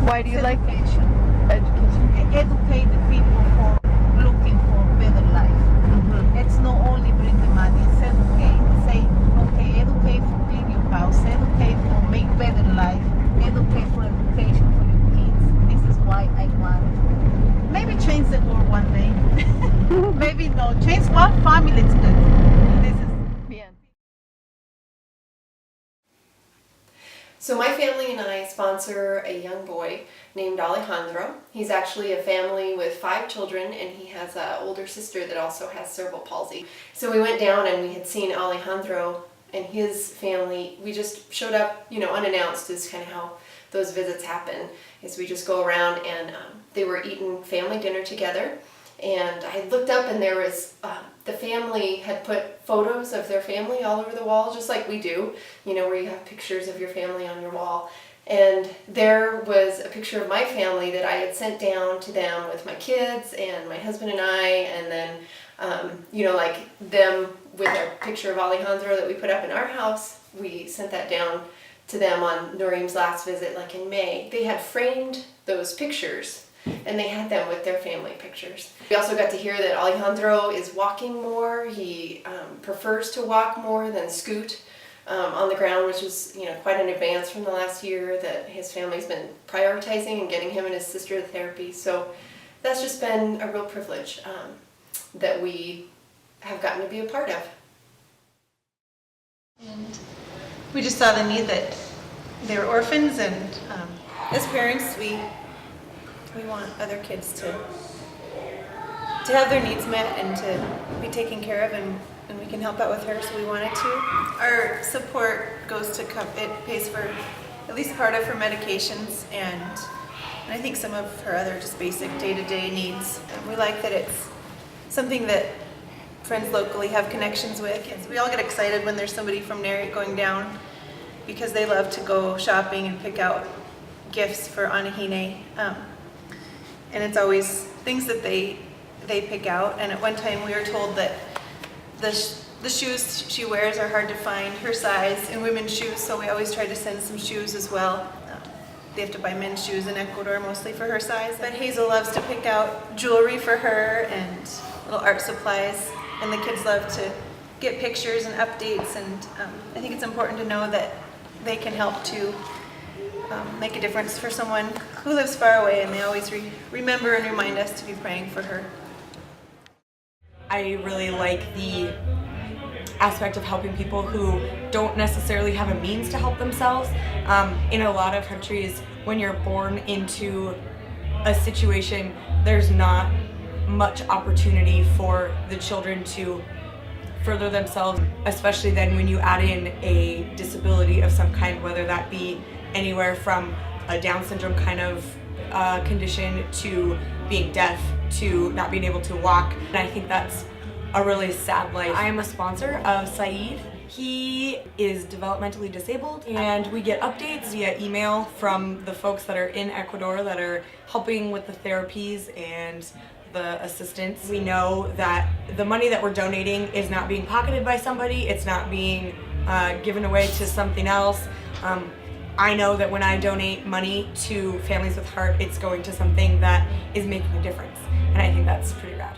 Why do you like education? Education. Educate the people for looking for better life. It's not only bring the money, it's educate. Say, okay, educate for clean your house, educate for make better life, educate for education for your kids. This is why I want maybe change the world one day. Maybe no, change one family, it's good. This is Bien. So my family and I sponsor a young boy named Alejandro. He's actually a family with 5 children, and he has an older sister that also has cerebral palsy. So we went down and we had seen Alejandro and his family. We just showed up, unannounced, is kind of how those visits happen, is we just go around, and they were eating family dinner together. And I looked up, and there was, the family had put photos of their family all over the wall, just like we do, where you have pictures of your family on your wall. And there was a picture of my family that I had sent down to them with my kids and my husband and I, and then, like them with a picture of Alejandro that we put up in our house. We sent that down to them on Noreem's last visit, like in May. They had framed those pictures, and they had them with their family pictures. We also got to hear that Alejandro is walking more. He prefers to walk more than scoot on the ground, which is quite an advance from the last year that his family's been prioritizing and getting him and his sister to therapy. So that's just been a real privilege that we have gotten to be a part of. And we just saw the need that they were orphans, and as parents, we want other kids to have their needs met and to be taken care of, and we can help out with her, so we wanted to. Our support goes to it pays for at least part of her medications, and I think some of her other just basic day-to-day needs. And we like that it's something that friends locally have connections with. We all get excited when there's somebody from Nayarit going down, because they love to go shopping and pick out gifts for Anahine. And it's always things that they pick out. And at one time we were told that the shoes she wears are hard to find her size in women's shoes, so we always try to send some shoes as well. They have to buy men's shoes in Ecuador mostly for her size. But Hazel loves to pick out jewelry for her and little art supplies, and the kids love to get pictures and updates, and I think it's important to know that they can help to make a difference for someone who lives far away, and they always remember and remind us to be praying for her. I really like the aspect of helping people who don't necessarily have a means to help themselves. In a lot of countries, when you're born into a situation, there's not much opportunity for the children to further themselves, especially then when you add in a disability of some kind, whether that be anywhere from a Down syndrome kind of condition to being deaf to not being able to walk. And I think that's a really sad life. I am a sponsor of Saeed. He is developmentally disabled, and we get updates via email from the folks that are in Ecuador that are helping with the therapies and the assistance. We know that the money that we're donating is not being pocketed by somebody, it's not being given away to something else. I know that when I donate money to Families with Heart, it's going to something that is making a difference, and I think that's pretty rad.